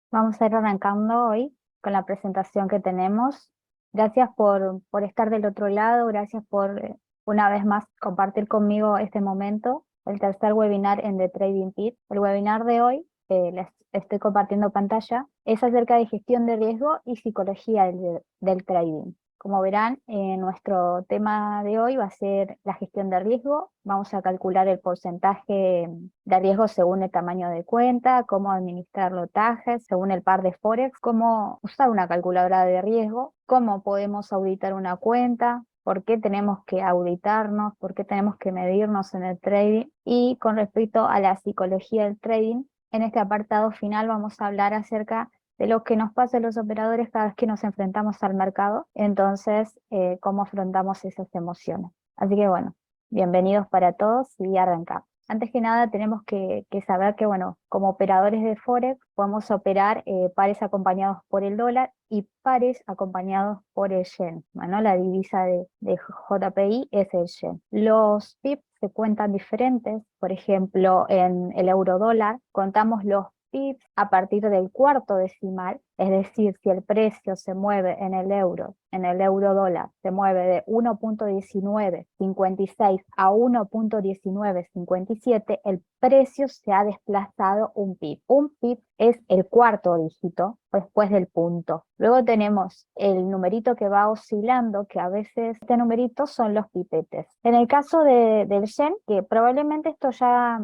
Vamos a ir arrancando hoy con la presentación que tenemos. Gracias por estar del otro lado, gracias por una vez más compartir conmigo este momento, el tercer webinar en The Trading Pit. El webinar de hoy, les estoy compartiendo pantalla, es acerca de gestión de riesgo y psicología del trading. Como verán, nuestro tema de hoy va a ser la gestión de riesgo. Vamos a calcular el porcentaje de riesgo según el tamaño de cuenta, cómo administrar lotajes, según el par de Forex, cómo usar una calculadora de riesgo, cómo podemos auditar una cuenta, por qué tenemos que auditarnos, por qué tenemos que medirnos en el trading. Y con respecto a la psicología del trading, en este apartado final vamos a hablar acerca de lo que nos pasa a los operadores cada vez que nos enfrentamos al mercado, entonces cómo afrontamos esas emociones. Así que bueno, bienvenidos para todos y arrancamos. Antes que nada tenemos que saber que, bueno, como operadores de Forex podemos operar pares acompañados por el dólar y pares acompañados por el yen. Bueno, la divisa de JPI es el yen. Los pips se cuentan diferentes. Por ejemplo, en el euro dólar contamos los pips a partir del cuarto decimal, es decir, si el precio se mueve en el euro dólar, se mueve de 1.1956 a 1.1957, el precio se ha desplazado un pip. Un pip es el cuarto dígito después del punto. Luego tenemos el numerito que va oscilando, que a veces este numerito son los pipetes. En el caso del yen, que probablemente esto ya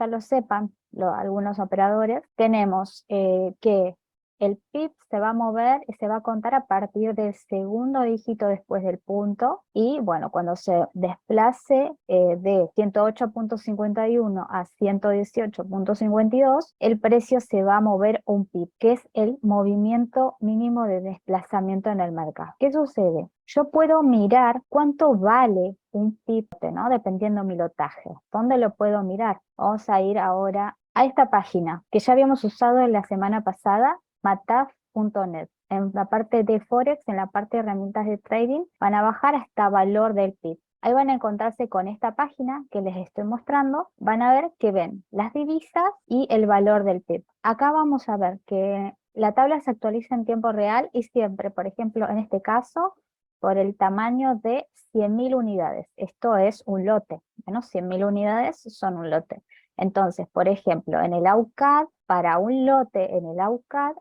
lo sepan algunos operadores, tenemos que el pip se va a mover y se va a contar a partir del segundo dígito después del punto y bueno, cuando se desplace de 108.51 a 118.52, el precio se va a mover un pip, que es el movimiento mínimo de desplazamiento en el mercado. ¿Qué sucede? Yo puedo mirar cuánto vale un pip, ¿no? Dependiendo mi lotaje. ¿Dónde lo puedo mirar? Vamos a ir ahora a esta página que ya habíamos usado en la semana pasada, mataf.net. En la parte de Forex, en la parte de herramientas de trading, van a bajar hasta valor del PIB. Ahí van a encontrarse con esta página que les estoy mostrando. Van a ver que ven las divisas y el valor del PIB. Acá vamos a ver que la tabla se actualiza en tiempo real y siempre, por ejemplo, en este caso, por el tamaño de 100.000 unidades. Esto es un lote. Bueno, 100.000 unidades son un lote. Entonces, por ejemplo, en el AUCAD, para un lote en el AUCAD,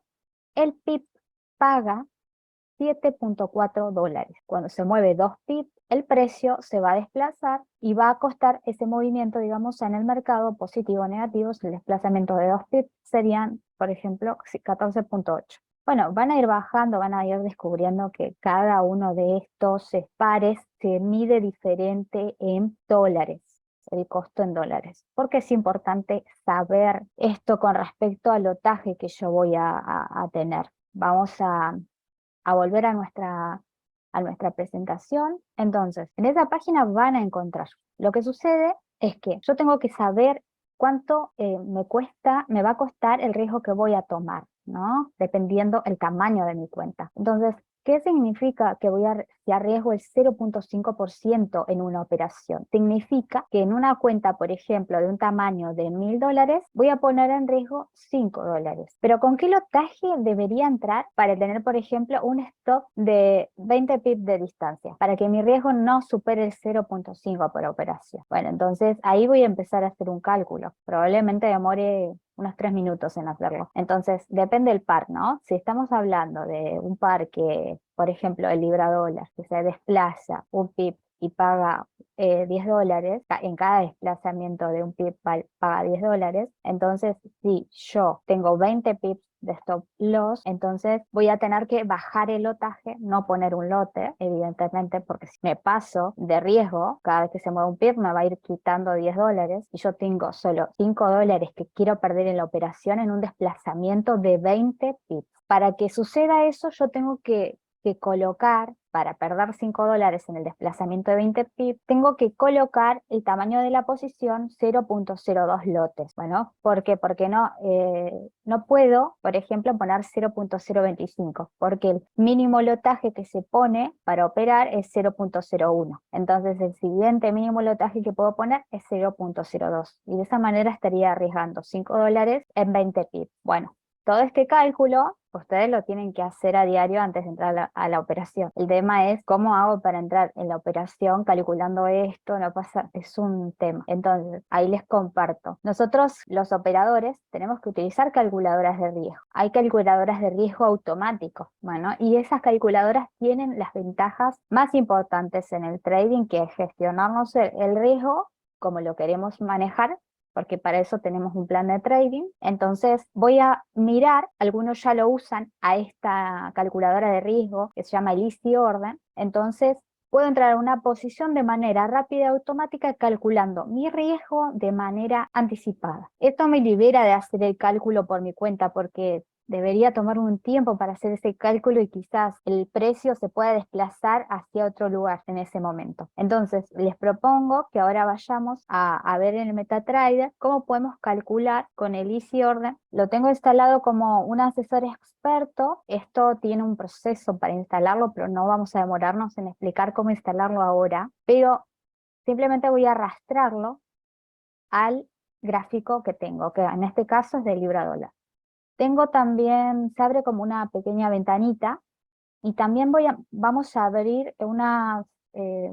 el PIB paga 7.4 dólares. Cuando se mueve 2 PIB, el precio se va a desplazar y va a costar ese movimiento, digamos, en el mercado positivo o negativo. El desplazamiento de 2 PIB serían, por ejemplo, 14.8. Bueno, van a ir bajando, van a ir descubriendo que cada uno de estos pares se mide diferente en dólares, el costo en dólares, porque es importante saber esto con respecto al lotaje que yo voy a tener. Vamos a volver a nuestra presentación. Entonces, en esa página van a encontrar. Lo que sucede es que yo tengo que saber cuánto me va a costar el riesgo que voy a tomar, ¿no? Dependiendo el tamaño de mi cuenta. Entonces, ¿qué significa que si arriesgo el 0.5% en una operación? Significa que en una cuenta, por ejemplo, de un tamaño de 1.000 dólares, voy a poner en riesgo 5 dólares. Pero ¿con qué lotaje debería entrar para tener, por ejemplo, un stop de 20 pips de distancia? Para que mi riesgo no supere el 0.5 por operación. Bueno, entonces ahí voy a empezar a hacer un cálculo. Probablemente demore unos 3 minutos en hacerlo. Entonces, depende del par, ¿no? Si estamos hablando de un par que, por ejemplo, el libra dólar, que se desplaza un pip y paga 10 dólares, en cada desplazamiento de un pip paga 10 dólares, entonces si yo tengo 20 pips de stop loss, entonces voy a tener que bajar el lotaje, no poner un lote, evidentemente, porque si me paso de riesgo, cada vez que se mueve un pip me va a ir quitando 10 dólares y yo tengo solo 5 dólares que quiero perder en la operación en un desplazamiento de 20 pips. Para que suceda eso, yo tengo que colocar, para perder 5 dólares en el desplazamiento de 20 pip, tengo que colocar el tamaño de la posición 0.02 lotes. Bueno, ¿por qué? Porque no puedo, por ejemplo, poner 0.025, porque el mínimo lotaje que se pone para operar es 0.01. Entonces el siguiente mínimo lotaje que puedo poner es 0.02. Y de esa manera estaría arriesgando 5 dólares en 20 pip. Bueno, Todo este cálculo ustedes lo tienen que hacer a diario antes de entrar a la operación. El tema es cómo hago para entrar en la operación calculando esto, no pasa, es un tema. Entonces, ahí les comparto. Nosotros, los operadores, tenemos que utilizar calculadoras de riesgo. Hay calculadoras de riesgo automático, bueno, y esas calculadoras tienen las ventajas más importantes en el trading, que es gestionarnos el riesgo como lo queremos manejar, porque para eso tenemos un plan de trading. Entonces voy a mirar, algunos ya lo usan a esta calculadora de riesgo que se llama el Easy Order. Entonces puedo entrar a una posición de manera rápida y automática calculando mi riesgo de manera anticipada. Esto me libera de hacer el cálculo por mi cuenta, porque debería tomar un tiempo para hacer ese cálculo y quizás el precio se pueda desplazar hacia otro lugar en ese momento. Entonces, les propongo que ahora vayamos a ver en el MetaTrader cómo podemos calcular con el Easy Order. Lo tengo instalado como un asesor experto. Esto tiene un proceso para instalarlo, pero no vamos a demorarnos en explicar cómo instalarlo ahora. Pero simplemente voy a arrastrarlo al gráfico que tengo, que en este caso es de libra dólar. Tengo también, se abre como una pequeña ventanita y también vamos a abrir unas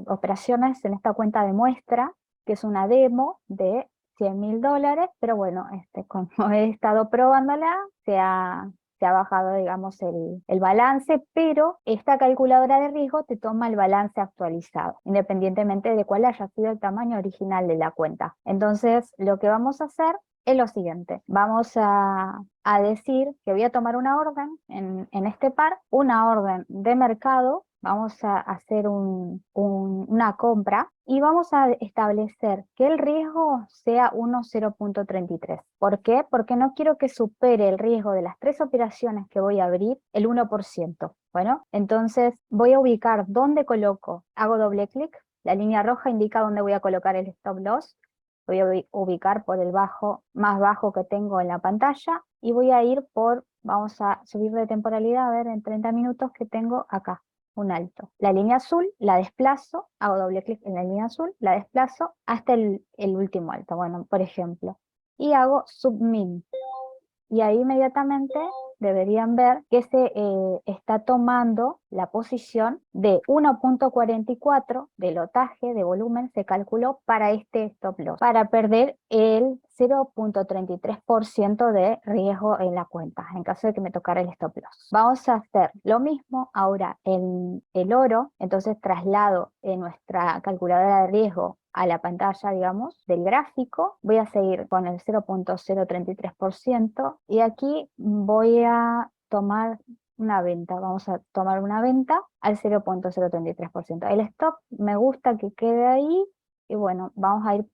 operaciones en esta cuenta de muestra, que es una demo de $100.000, pero bueno, como he estado probándola, se ha bajado, digamos, el balance, pero esta calculadora de riesgo te toma el balance actualizado, independientemente de cuál haya sido el tamaño original de la cuenta. Entonces, lo que vamos a hacer es lo siguiente, vamos a decir que voy a tomar una orden en este par, una orden de mercado. Vamos a hacer una compra y vamos a establecer que el riesgo sea 1,0.33. ¿Por qué? Porque no quiero que supere el riesgo de las 3 operaciones que voy a abrir el 1%. Bueno, entonces voy a ubicar dónde coloco, hago doble clic, la línea roja indica dónde voy a colocar el stop loss. Voy a ubicar por el más bajo que tengo en la pantalla y voy a ir por, vamos a subir de temporalidad, a ver, en 30 minutos que tengo acá, un alto. La línea azul la desplazo, hago doble clic en la línea azul, la desplazo hasta el último alto, bueno, por ejemplo, y hago submin. Y ahí inmediatamente deberían ver que se está tomando la posición de 1,44 de lotaje de volumen, se calculó para este stop loss, para perder el 0,33% de riesgo en la cuenta, en caso de que me tocara el stop loss. Vamos a hacer lo mismo ahora en el oro, entonces traslado en nuestra calculadora de riesgo a la pantalla, digamos, del gráfico. Voy a seguir con el 0,033% y aquí voy a tomar una venta. Vamos a tomar una venta al 0,033%. El stop me gusta que quede ahí y bueno, vamos a ir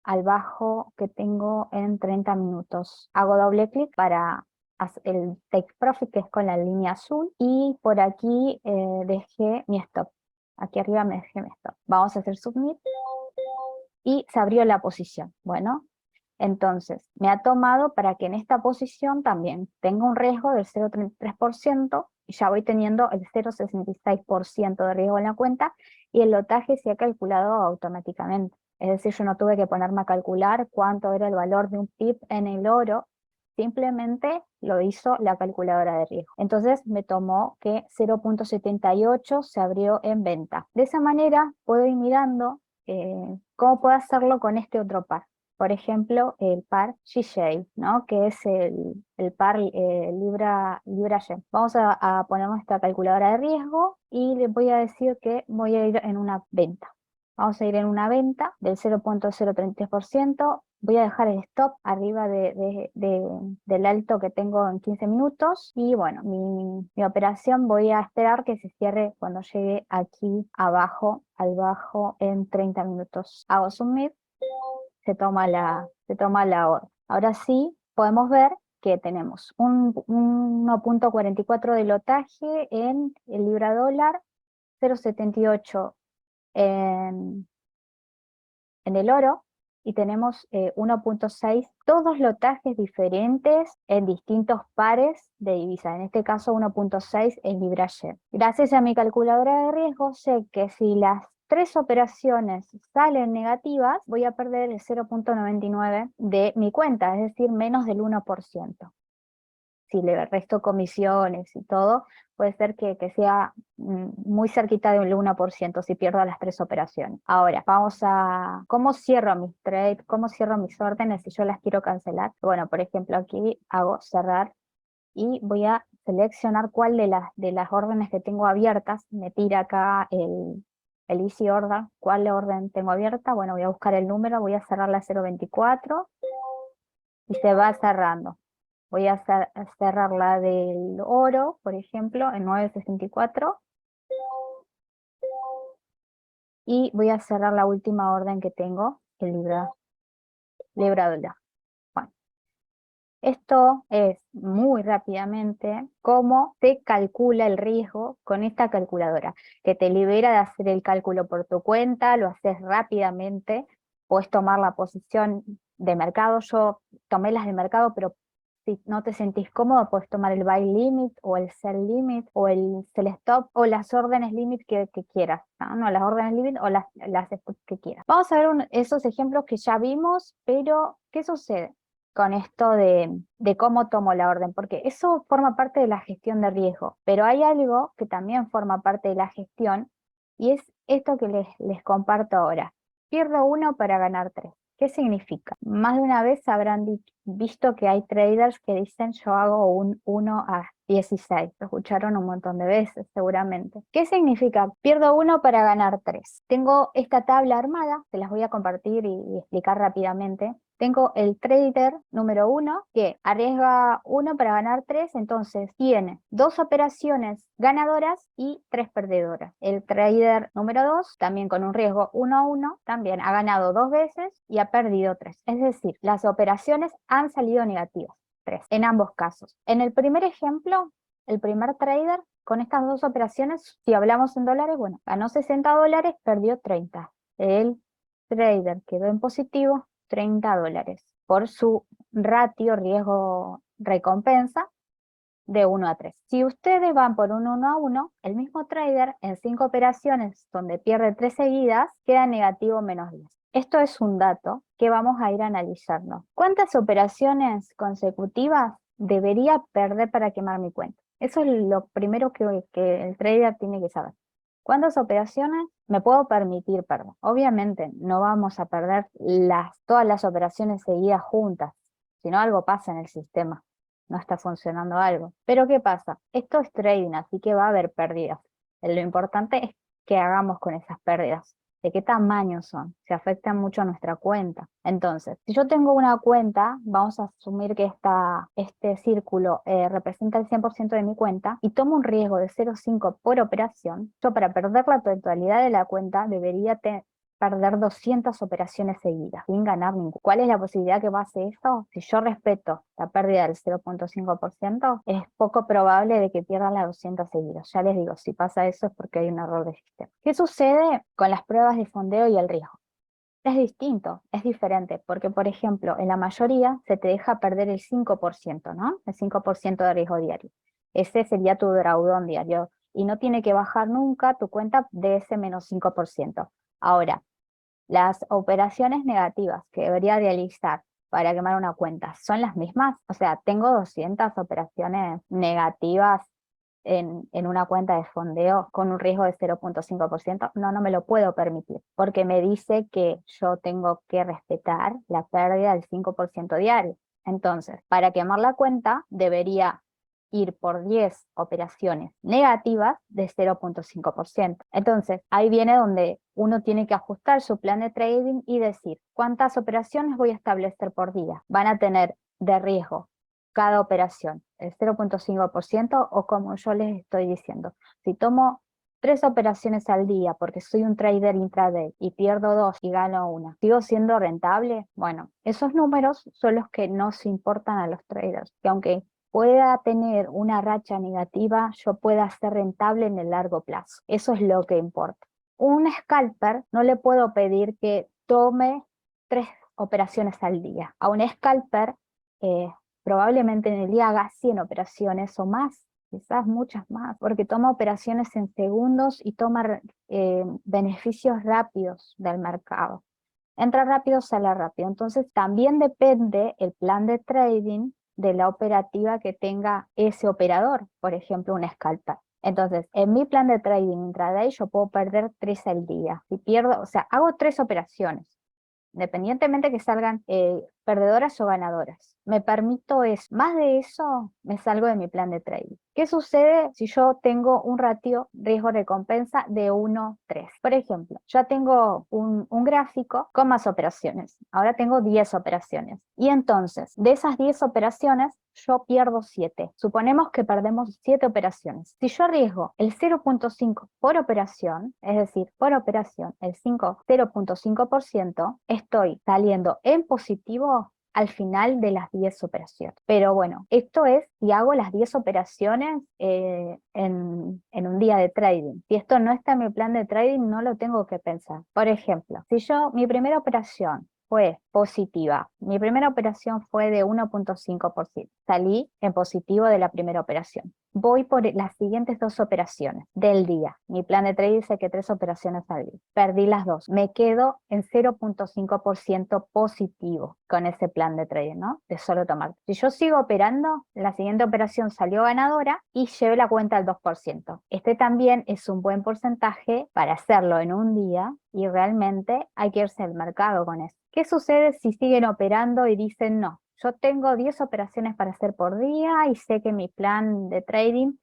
al bajo que tengo en 30 minutos. Hago doble clic para el take profit, que es con la línea azul, y por aquí dejé mi stop. Aquí arriba me dejé mi stop. Vamos a hacer submit y se abrió la posición. Bueno, entonces me ha tomado para que en esta posición también tenga un riesgo del 0,33% y ya voy teniendo el 0,66% de riesgo en la cuenta y el lotaje se ha calculado automáticamente. Es decir, yo no tuve que ponerme a calcular cuánto era el valor de un pip en el oro, simplemente lo hizo la calculadora de riesgo. Entonces me tomó que 0,78 se abrió en venta. De esa manera puedo ir mirando cómo puedo hacerlo con este otro par. Por ejemplo, el par GJ, ¿no? Que es el par Libra-Yen. Vamos a poner nuestra calculadora de riesgo y les voy a decir que voy a ir en una venta. Vamos a ir en una venta del 0,033%. Voy a dejar el stop arriba del alto que tengo en 15 minutos. Y bueno, mi operación voy a esperar que se cierre cuando llegue aquí abajo, al bajo en 30 minutos. Hago submit, se toma la orden. Ahora sí podemos ver que tenemos un 1,44 de lotaje en el libra dólar, 0,78 en el oro y tenemos 1,6, todos lotajes diferentes en distintos pares de divisas. En este caso 1,6 es libra yen. Gracias a mi calculadora de riesgo sé que si las 3 operaciones salen negativas, voy a perder el 0,99 de mi cuenta, es decir, menos del 1%. si le resto comisiones y todo, puede ser que sea muy cerquita del 1% si pierdo las 3 operaciones. Ahora, vamos a, ¿cómo cierro mis trades? ¿Cómo cierro mis órdenes si yo las quiero cancelar? Bueno, por ejemplo, aquí hago cerrar y voy a seleccionar cuál de las órdenes que tengo abiertas, me tira acá el Easy Order, cuál orden tengo abierta. Bueno, voy a buscar el número, voy a cerrar la 024 y se va cerrando. Voy a cerrar la del oro, por ejemplo, en 964. Y voy a cerrar la última orden que tengo, el libra dólar. Bueno, esto es muy rápidamente cómo se calcula el riesgo con esta calculadora, que te libera de hacer el cálculo por tu cuenta, lo haces rápidamente, puedes tomar la posición de mercado. Yo tomé las de mercado, pero si no te sentís cómodo, puedes tomar el buy limit o el sell limit o el sell stop o las órdenes limit que quieras, ¿no? No, las órdenes limit o las stop que quieras. Vamos a ver esos ejemplos que ya vimos, pero ¿qué sucede con esto de cómo tomo la orden? Porque eso forma parte de la gestión de riesgo, pero hay algo que también forma parte de la gestión y es esto que les comparto ahora. Pierdo 1 para ganar 3. ¿Qué significa? Más de una vez habrán visto que hay traders que dicen yo hago un 1 a 16. Lo escucharon un montón de veces seguramente. ¿Qué significa? Pierdo 1 para ganar 3. Tengo esta tabla armada, te las voy a compartir y explicar rápidamente. Tengo el trader número 1 que arriesga 1 para ganar 3, entonces tiene 2 operaciones ganadoras y 3 perdedoras. El trader número 2, también con un riesgo 1 a 1, también ha ganado 2 veces y ha perdido 3. Es decir, las operaciones han salido negativas, 3, en ambos casos. En el primer ejemplo, el primer trader con estas 2 operaciones, si hablamos en dólares, bueno, ganó 60 dólares, perdió 30. El trader quedó en positivo 30 dólares por su ratio riesgo-recompensa de 1 a 3. Si ustedes van por un 1 a 1, el mismo trader en 5 operaciones donde pierde 3 seguidas queda negativo menos 10. Esto es un dato que vamos a ir analizando. ¿Cuántas operaciones consecutivas debería perder para quemar mi cuenta? Eso es lo primero que el trader tiene que saber. ¿Cuántas operaciones me puedo permitir perder? Obviamente no vamos a perder todas las operaciones seguidas juntas, si no algo pasa en el sistema, no está funcionando algo. Pero ¿qué pasa? Esto es trading, así que va a haber pérdidas. Lo importante es qué hagamos con esas pérdidas. ¿De qué tamaño son? Se afectan mucho a nuestra cuenta. Entonces, si yo tengo una cuenta, vamos a asumir que este círculo representa el 100% de mi cuenta y tomo un riesgo de 0,5 por operación. Yo para perder la totalidad de la cuenta debería perder 200 operaciones seguidas sin ganar ninguna. ¿Cuál es la posibilidad que pase eso? Si yo respeto la pérdida del 0,5%, es poco probable de que pierda las 200 seguidas. Ya les digo, si pasa eso es porque hay un error de sistema. ¿Qué sucede con las pruebas de fondeo y el riesgo? Es distinto, es diferente, porque por ejemplo, en la mayoría se te deja perder el 5%, ¿no? El 5% de riesgo diario. Ese sería tu drawdown diario y no tiene que bajar nunca tu cuenta de ese menos 5%. Ahora, las operaciones negativas que debería realizar para quemar una cuenta son las mismas. O sea, tengo 200 operaciones negativas en una cuenta de fondeo con un riesgo de 0,5%. No me lo puedo permitir, porque me dice que yo tengo que respetar la pérdida del 5% diario. Entonces, para quemar la cuenta, debería ir por 10 operaciones negativas de 0,5%. Entonces, ahí viene donde uno tiene que ajustar su plan de trading y decir, ¿cuántas operaciones voy a establecer por día? Van a tener de riesgo cada operación, el 0,5% o como yo les estoy diciendo. Si tomo 3 operaciones al día porque soy un trader intraday y pierdo 2 y gano 1, ¿sigo siendo rentable? Bueno, esos números son los que nos importan a los traders, que aunque pueda tener una racha negativa, yo pueda ser rentable en el largo plazo. Eso es lo que importa. Un scalper no le puedo pedir que tome 3 operaciones al día. A un scalper probablemente en el día haga 100 operaciones o más, quizás muchas más, porque toma operaciones en segundos y toma beneficios rápidos del mercado. Entra rápido, sale rápido. Entonces también depende el plan de trading de la operativa que tenga ese operador, por ejemplo, un scalper. Entonces, en mi plan de trading intraday yo puedo perder 3 al día. Si pierdo, o sea, hago 3 operaciones, independientemente que salgan perdedoras o ganadoras. Me permito eso. Más de eso, me salgo de mi plan de trading. ¿Qué sucede si yo tengo un ratio riesgo-recompensa de 1:3? Por ejemplo, ya tengo un gráfico con más operaciones. Ahora tengo 10 operaciones. Y entonces, de esas 10 operaciones, yo pierdo 7. Suponemos que perdemos 7 operaciones. Si yo arriesgo el 0.5 por operación, es decir, por operación, el 0.5%, estoy saliendo en positivo al final de las 10 operaciones. Pero bueno, esto es si hago las 10 operaciones en un día de trading. Si esto no está en mi plan de trading, no lo tengo que pensar. Por ejemplo, si mi primera operación fue positiva. Mi primera operación fue de 1.5%. Salí en positivo de la primera operación. Voy por las siguientes 2 operaciones del día. Mi plan de trading dice que 3 operaciones al día. Perdí las 2. Me quedo en 0.5% positivo con ese plan de trading, ¿no? De solo tomar. Si yo sigo operando, la siguiente operación salió ganadora y llevé la cuenta al 2%. Este también es un buen porcentaje para hacerlo en un día y realmente hay que irse al mercado con eso. ¿Qué sucede si siguen operando y dicen no? Yo tengo 10 operaciones para hacer por día y sé que mi plan de trading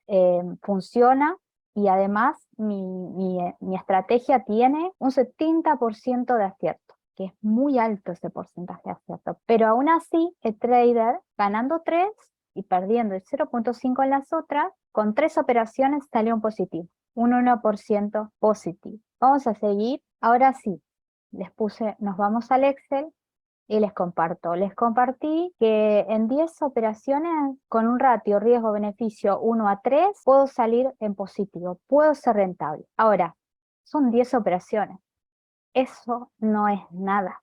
funciona y además mi estrategia tiene un 70% de acierto, que es muy alto ese porcentaje de acierto. Pero aún así, el trader ganando 3 y perdiendo el 0.5 en las otras, con 3 operaciones salió un positivo, un 1% positivo. Vamos a seguir. Ahora sí, nos vamos al Excel y les comparto. Les compartí que en 10 operaciones con un ratio riesgo-beneficio 1:3 puedo salir en positivo, puedo ser rentable. Ahora, son 10 operaciones. Eso no es nada.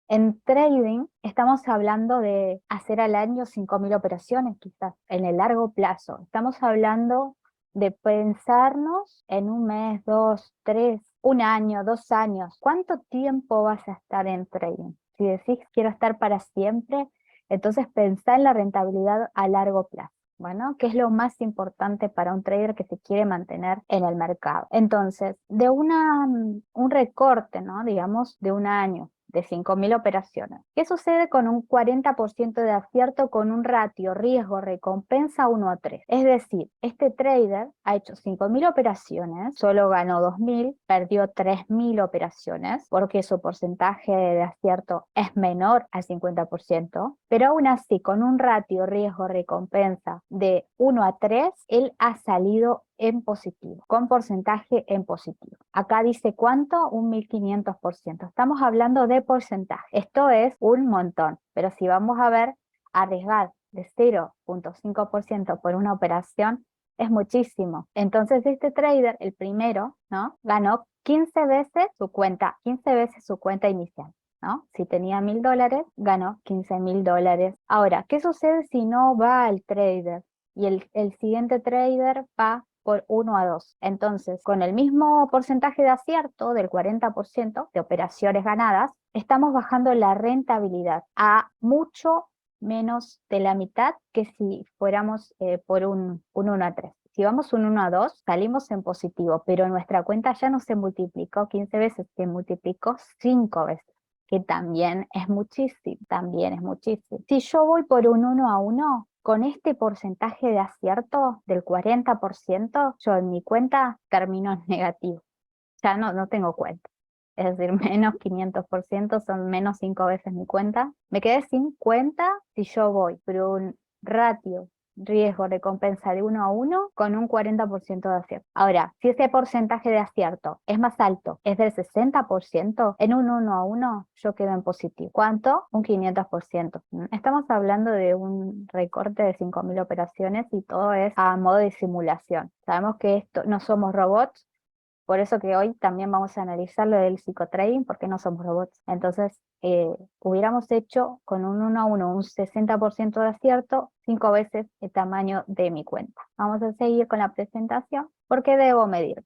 En trading estamos hablando de hacer al año 5.000 operaciones, quizás en el largo plazo. Estamos hablando de pensarnos en un mes, 2, 3, un año, 2 años. ¿Cuánto tiempo vas a estar en trading? Si decís quiero estar para siempre, entonces pensá en la rentabilidad a largo plazo. Bueno, ¿qué es lo más importante para un trader que se quiere mantener en el mercado? Entonces, de un recorte, ¿no? Digamos, de un año, de 5.000 operaciones. ¿Qué sucede con un 40% de acierto con un ratio riesgo-recompensa 1:3? Es decir, este trader ha hecho 5.000 operaciones, solo ganó 2.000, perdió 3.000 operaciones, porque su porcentaje de acierto es menor al 50%, pero aún así, con un ratio riesgo-recompensa de 1:3, él ha salido en positivo, con porcentaje en positivo. Acá dice cuánto, un 1.500%. Estamos hablando de porcentaje. Esto es un montón, pero si vamos a ver, arriesgar de 0.5% por una operación es muchísimo. Entonces este trader, el primero, ¿no? Ganó 15 veces su cuenta, 15 veces su cuenta inicial, ¿no? Si tenía $1.000, ganó $15.000. Ahora, ¿qué sucede si no va el trader? Y el siguiente trader va por 1:2. Entonces, con el mismo porcentaje de acierto del 40% de operaciones ganadas, estamos bajando la rentabilidad a mucho menos de la mitad que si fuéramos por un 1:3. Si vamos un 1:2, salimos en positivo, pero nuestra cuenta ya no se multiplicó 15 veces, se multiplicó 5 veces, que también es muchísimo, también es muchísimo. Si yo voy por un 1:1, con este porcentaje de acierto del 40%, yo en mi cuenta termino en negativo. Ya no tengo cuenta. Es decir, menos 500% son menos 5 veces mi cuenta. Me quedé sin cuenta si yo voy por un ratio riesgo-recompensa de 1:1 con un 40% de acierto. Ahora, si ese porcentaje de acierto es más alto, es del 60%, en un 1:1 yo quedo en positivo. ¿Cuánto? Un 500%. Estamos hablando de un recorte de 5.000 operaciones y todo es a modo de simulación. Sabemos que esto no somos robots. Por eso que hoy también vamos a analizar lo del psicotrading, porque no somos robots. Entonces, hubiéramos hecho con un 1:1 un 60% de acierto, 5 veces el tamaño de mi cuenta. Vamos a seguir con la presentación, porque debo medir.